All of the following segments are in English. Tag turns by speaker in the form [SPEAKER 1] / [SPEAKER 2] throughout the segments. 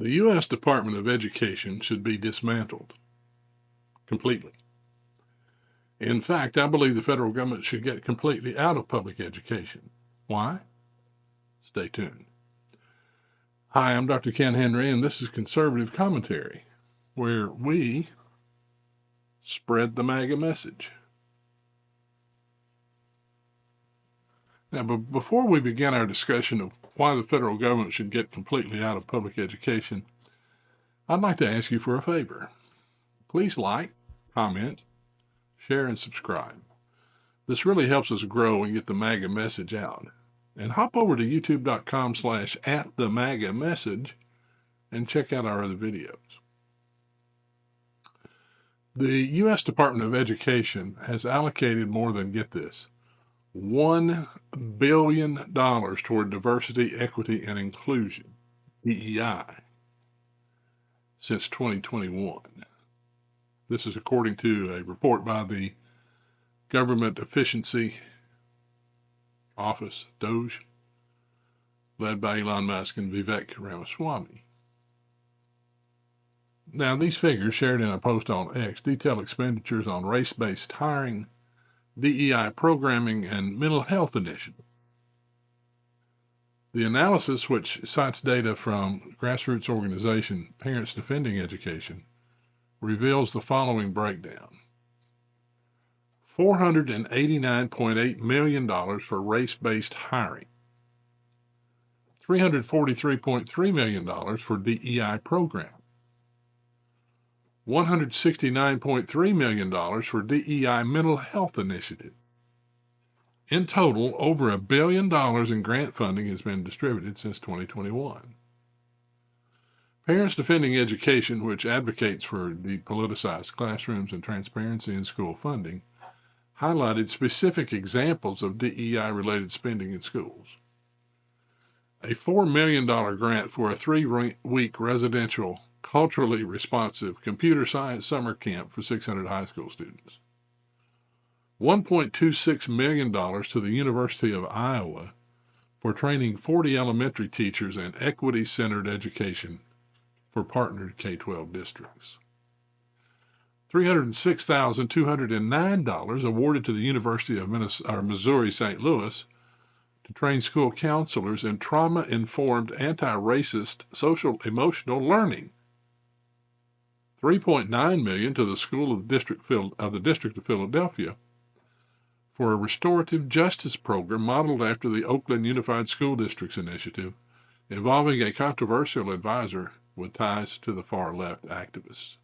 [SPEAKER 1] The U.S. Department of Education should be dismantled completely. In fact, I believe the federal government should get completely out of public education. Why? Stay tuned. Hi, I'm Dr. Ken Henry, and this is Conservative Commentary, where we spread the MAGA message. Now, before we begin our discussion of why the federal government should get completely out of public education, I'd like to ask you for a favor. Please like, comment, share, and subscribe. This really helps us grow and get the MAGA message out. And hop over to youtube.com/@themagamessage and check out our other videos. The U.S. Department of Education has allocated more than, get this, $1 billion toward diversity, equity, and inclusion, DEI, since 2021. This is according to a report by the Government Efficiency Office, DOGE, led by Elon Musk and Vivek Ramaswamy. Now, these figures, shared in a post on X, detail expenditures on race-based hiring, DEI programming, and mental health initiatives. The analysis, which cites data from grassroots organization Parents Defending Education, reveals the following breakdown. $489.8 million for race-based hiring, $343.3 million for DEI programming, $169.3 million for DEI mental health initiative. In total, over $1 billion in grant funding has been distributed since 2021. Parents Defending Education, which advocates for depoliticized classrooms and transparency in school funding, highlighted specific examples of DEI-related spending in schools. A $4 million grant for a 3-week residential, culturally responsive computer science summer camp for 600 high school students. $1.26 million to the University of Iowa for training 40 elementary teachers in equity-centered education for partnered K-12 districts. $306,209 awarded to the University of Missouri St. Louis to train school counselors in trauma-informed anti-racist social-emotional learning. $3.9 million to the School of the District of Philadelphia for a restorative justice program modeled after the Oakland Unified School Districts initiative, involving a controversial advisor with ties to the far-left activists.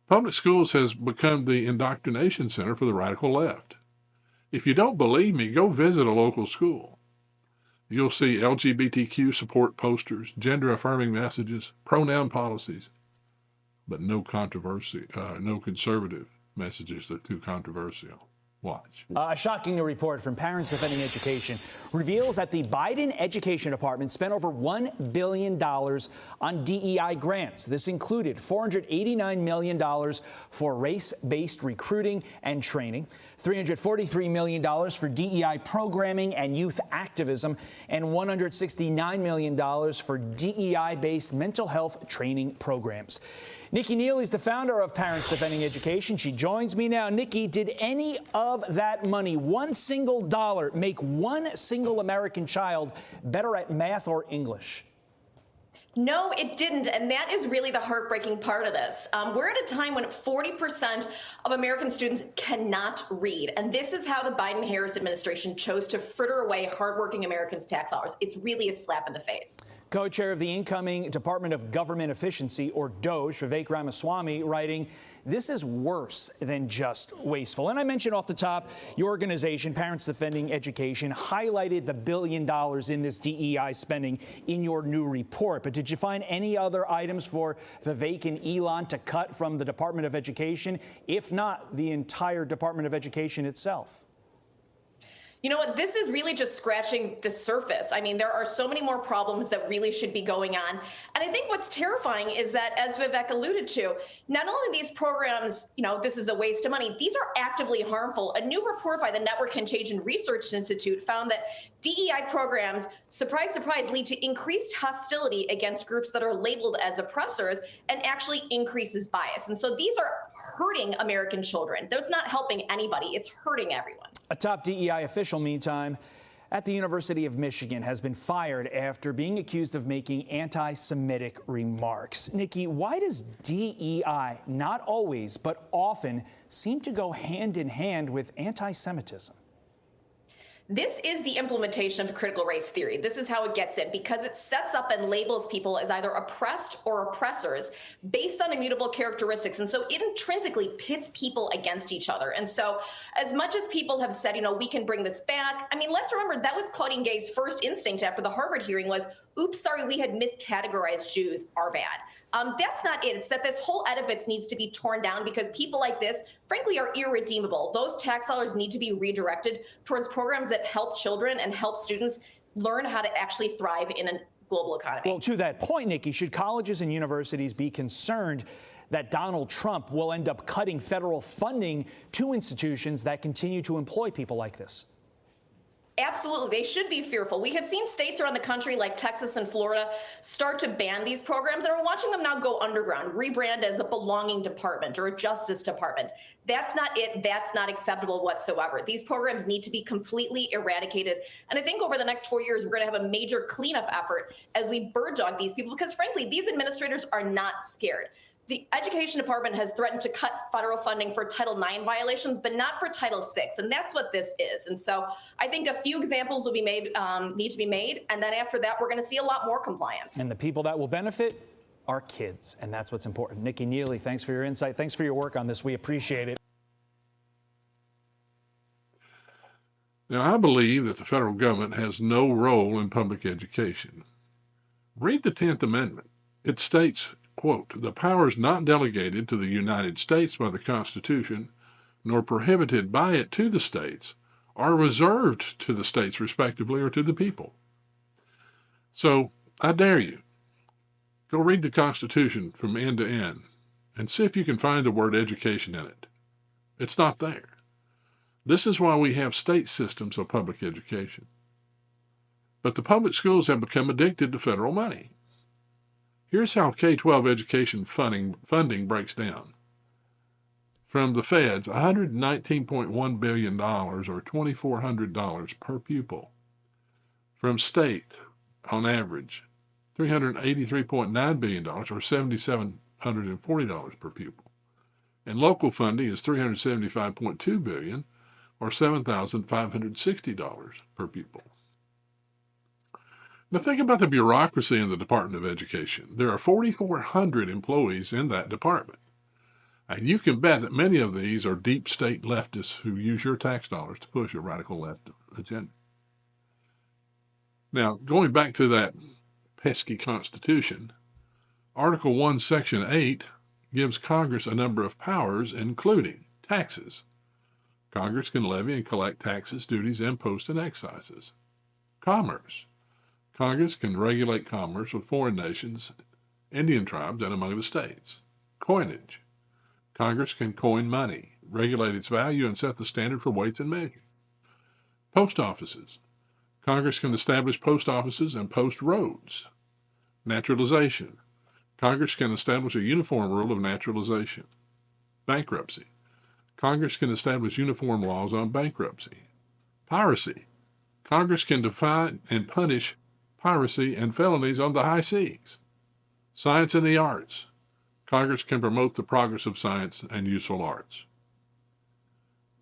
[SPEAKER 1] Public schools has become the indoctrination center for the radical left. If you don't believe me, go visit a local school. You'll see LGBTQ support posters, gender-affirming messages, pronoun policies, but no conservative messages that are too controversial. Watch.
[SPEAKER 2] A shocking new report from Parents Defending Education reveals that the Biden Education Department spent over $1 billion on DEI grants. This included $489 million for race-based recruiting and training, $343 million for DEI programming and youth activism, and $169 million for DEI-based mental health training programs. Nikki Neal is the founder of Parents Defending Education. She joins me now. Nikki, did any of that money, one single dollar, make one single American child better at math or English?
[SPEAKER 3] No, it didn't, and that is really the heartbreaking part of this. We're at a time when 40% of American students cannot read, and this is how the Biden-Harris administration chose to fritter away hardworking Americans' tax dollars. It's really a slap in the face.
[SPEAKER 2] Co-chair of the incoming Department of Government Efficiency, or DOGE, Vivek Ramaswamy, writing, "This is worse than just wasteful." And I mentioned off the top, your organization, Parents Defending Education, highlighted the $1 billion in this DEI spending in your new report. But did you find any other items for Vivek and Elon to cut from the Department of Education, if not the entire Department of Education itself?
[SPEAKER 3] You know what? This is really just scratching the surface. I mean, there are so many more problems that really should be going on. And I think what's terrifying is that, as Vivek alluded to, not only these programs, this is a waste of money, these are actively harmful. A new report by the Network Contagion Research Institute found that DEI programs surprise, surprise, lead to increased hostility against groups that are labeled as oppressors and actually increases bias. And so these are hurting American children. That's not helping anybody. It's hurting everyone.
[SPEAKER 2] A top DEI official, meantime, at the University of Michigan has been fired after being accused of making anti-Semitic remarks. Nikki, why does DEI not always, but often, seem to go hand in hand with anti-Semitism?
[SPEAKER 3] This is the implementation of critical race theory. This is how it gets in, because it sets up and labels people as either oppressed or oppressors based on immutable characteristics. And so it intrinsically pits people against each other. And so as much as people have said, we can bring this back, I mean, let's remember that was Claudine Gay's first instinct after the Harvard hearing was, oops, sorry, we had miscategorized Jews, our bad. That's not it. It's that this whole edifice needs to be torn down because people like this, frankly, are irredeemable. Those tax dollars need to be redirected towards programs that help children and help students learn how to actually thrive in a global economy.
[SPEAKER 2] Well, to that point, Nikki, should colleges and universities be concerned that Donald Trump will end up cutting federal funding to institutions that continue to employ people like this?
[SPEAKER 3] Absolutely. They should be fearful. We have seen states around the country like Texas and Florida start to ban these programs, and we're watching them now go underground, rebrand as a belonging department or a justice department. That's not it. That's not acceptable whatsoever. These programs need to be completely eradicated. And I think over the next 4 years, we're going to have a major cleanup effort as we bird dog these people, because frankly, these administrators are not scared. The Education Department has threatened to cut federal funding for Title IX violations, but not for Title VI, and that's what this is. And so I think a few examples will be made, need to be made, and then after that, we're going to see a lot more compliance.
[SPEAKER 2] And the people that will benefit are kids, and that's what's important. Nikki Neely, thanks for your insight. Thanks for your work on this. We appreciate it.
[SPEAKER 1] Now, I believe that the federal government has no role in public education. Read the 10th Amendment. It states, quote, "The powers not delegated to the United States by the Constitution, nor prohibited by it to the states, are reserved to the states respectively or to the people." So, I dare you, go read the Constitution from end to end and see if you can find the word education in it. It's not there. This is why we have state systems of public education. But the public schools have become addicted to federal money. Here's how K-12 education funding breaks down. From the feds, $119.1 billion, or $2,400 per pupil. From state, on average, $383.9 billion, or $7,740 per pupil. And local funding is $375.2 billion, or $7,560 per pupil. Now think about the bureaucracy in the Department of Education. There are 4,400 employees in that department. And you can bet that many of these are deep state leftists who use your tax dollars to push a radical left agenda. Now, going back to that pesky Constitution, Article 1, Section 8 gives Congress a number of powers, including taxes. Congress can levy and collect taxes, duties, imposts, and excises. Commerce. Congress can regulate commerce with foreign nations, Indian tribes, and among the states. Coinage. Congress can coin money, regulate its value, and set the standard for weights and measures. Post offices. Congress can establish post offices and post roads. Naturalization. Congress can establish a uniform rule of naturalization. Bankruptcy. Congress can establish uniform laws on bankruptcy. Piracy. Congress can define and punish piracy and felonies on the high seas. Science and the arts. Congress can promote the progress of science and useful arts.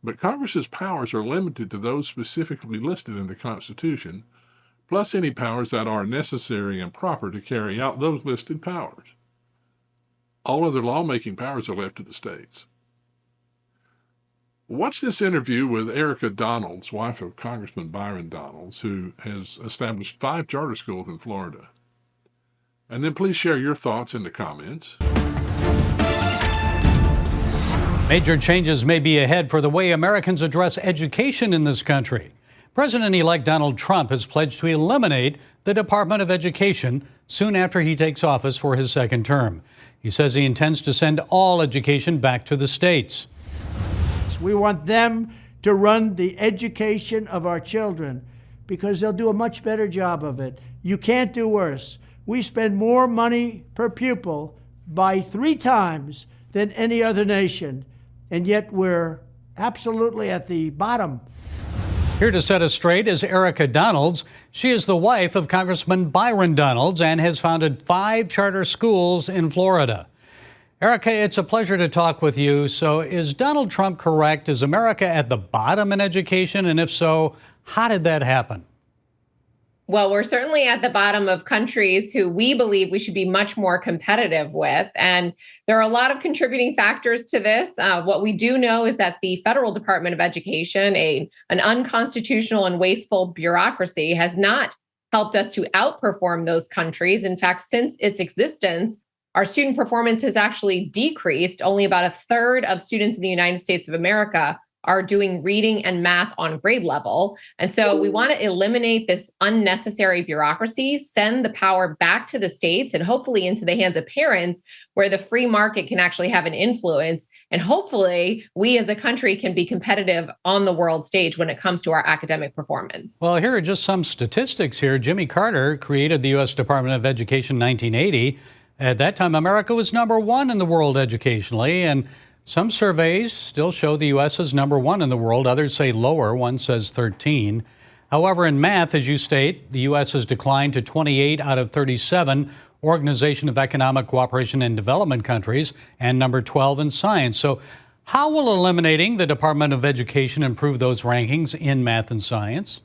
[SPEAKER 1] But Congress's powers are limited to those specifically listed in the Constitution, plus any powers that are necessary and proper to carry out those listed powers. All other lawmaking powers are left to the states. Watch this interview with Erica Donalds, wife of Congressman Byron Donalds, who has established 5 charter schools in Florida. And then please share your thoughts in the comments.
[SPEAKER 4] Major changes may be ahead for the way Americans address education in this country. President-elect Donald Trump has pledged to eliminate the Department of Education soon after he takes office for his second term. He says he intends to send all education back to the states.
[SPEAKER 5] We want them to run the education of our children. because they'll do a much better job of it. You can't do worse. We spend more money per pupil by 3 times than any other nation, and yet we're absolutely at the bottom.
[SPEAKER 4] Here to set us straight is Erica Donalds. She is the wife of Congressman Byron Donalds and has founded 5 charter schools in Florida. Erica, it's a pleasure to talk with you. So is Donald Trump correct? Is America at the bottom in education? And if so, how did that happen?
[SPEAKER 6] Well, we're certainly at the bottom of countries who we believe we should be much more competitive with. And there are a lot of contributing factors to this. What we do know is that the Federal Department of Education, an unconstitutional and wasteful bureaucracy, has not helped us to outperform those countries. In fact, since its existence, our student performance has actually decreased. Only about a third of students in the United States of America are doing reading and math on grade level. And so we want to eliminate this unnecessary bureaucracy, send the power back to the states and hopefully into the hands of parents where the free market can actually have an influence. And hopefully we as a country can be competitive on the world stage when it comes to our academic performance.
[SPEAKER 4] Well, here are just some statistics here. Jimmy Carter created the U.S. Department of Education in 1980. At that time, America was #1 in the world educationally, and some surveys still show the U.S. is #1 in the world. Others say lower. One says 13. However, in math, as you state, the U.S. has declined to 28 out of 37 Organization of Economic Cooperation and Development countries and number 12 in science. So how will eliminating the Department of Education improve those rankings in math and science?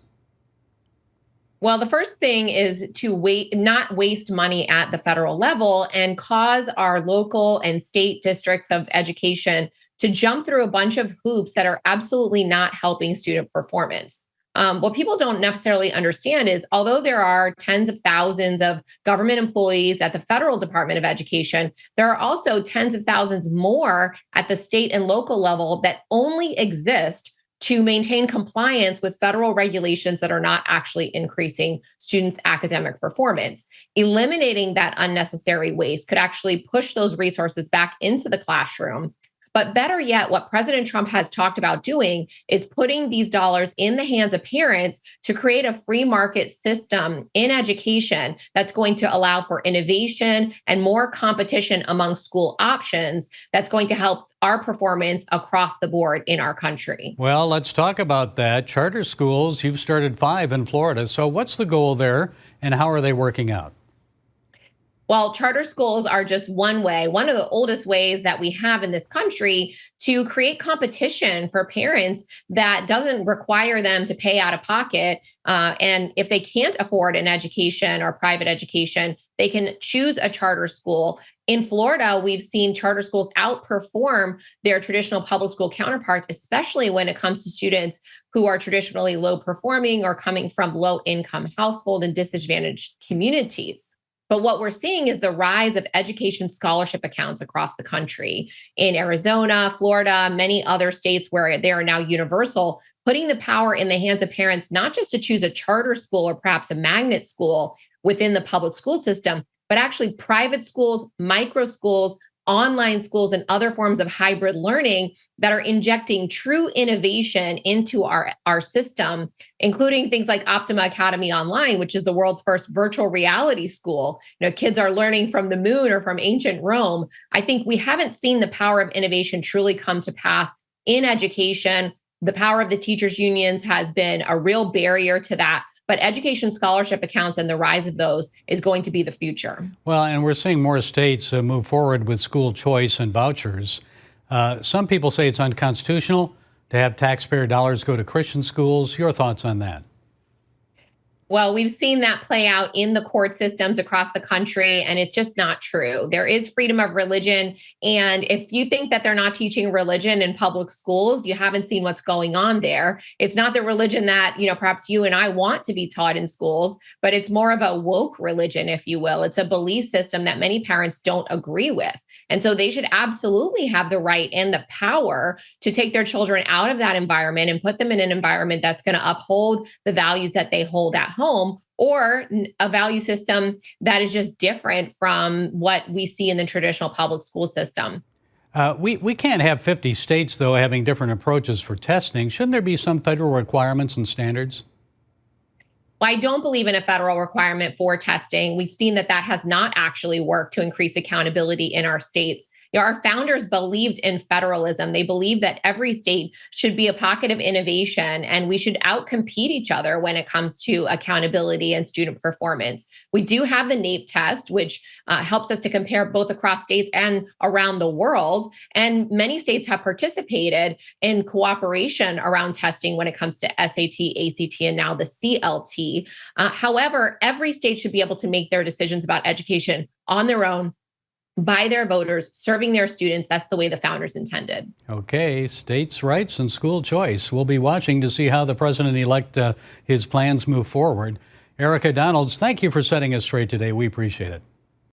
[SPEAKER 6] Well, the first thing is to not waste money at the federal level and cause our local and state districts of education to jump through a bunch of hoops that are absolutely not helping student performance. What people don't necessarily understand is, although there are tens of thousands of government employees at the federal Department of Education, there are also tens of thousands more at the state and local level that only exist to maintain compliance with federal regulations that are not actually increasing students' academic performance. Eliminating that unnecessary waste could actually push those resources back into the classroom. But better yet, what President Trump has talked about doing is putting these dollars in the hands of parents to create a free market system in education that's going to allow for innovation and more competition among school options that's going to help our performance across the board in our country.
[SPEAKER 4] Well, let's talk about that. Charter schools, you've started 5 in Florida. So what's the goal there and how are they working out?
[SPEAKER 6] Well, charter schools are just one way, one of the oldest ways that we have in this country to create competition for parents that doesn't require them to pay out of pocket. And if they can't afford an education or private education, they can choose a charter school. In Florida, we've seen charter schools outperform their traditional public school counterparts, especially when it comes to students who are traditionally low performing or coming from low income household and disadvantaged communities. But what we're seeing is the rise of education scholarship accounts across the country in Arizona, Florida, many other states where they are now universal, putting the power in the hands of parents, not just to choose a charter school or perhaps a magnet school within the public school system, but actually private schools, micro schools, online schools, and other forms of hybrid learning that are injecting true innovation into our system, including things like Optima Academy Online, which is the world's first virtual reality school. You know, kids are learning from the moon or from ancient Rome. I think we haven't seen the power of innovation truly come to pass in education. The power of the teachers' unions has been a real barrier to that. But education scholarship accounts and the rise of those is going to be the future.
[SPEAKER 4] Well, and we're seeing more states move forward with school choice and vouchers. Some people say it's unconstitutional to have taxpayer dollars go to Christian schools. Your thoughts on that?
[SPEAKER 6] Well, we've seen that play out in the court systems across the country, and it's just not true. There is freedom of religion. And if you think that they're not teaching religion in public schools, you haven't seen what's going on there. It's not the religion that, perhaps you and I want to be taught in schools, but it's more of a woke religion, if you will. It's a belief system that many parents don't agree with. And so they should absolutely have the right and the power to take their children out of that environment and put them in an environment that's going to uphold the values that they hold at home, or a value system that is just different from what we see in the traditional public school system.
[SPEAKER 4] We can't have 50 states, though, having different approaches for testing. Shouldn't there be some federal requirements and standards?
[SPEAKER 6] Well, I don't believe in a federal requirement for testing. We've seen that has not actually worked to increase accountability in our states. Our founders believed in federalism. They believed that every state should be a pocket of innovation, and we should outcompete each other when it comes to accountability and student performance. We do have the NAEP test, which helps us to compare both across states and around the world. And many states have participated in cooperation around testing when it comes to SAT, ACT, and now the CLT. However, every state should be able to make their decisions about education on their own, by their voters, serving their students. That's the way the founders intended.
[SPEAKER 4] Okay, states' rights and school choice. We'll be watching to see how the president-elect, his plans move forward. Erica Donalds, thank you for setting us straight today. We appreciate it.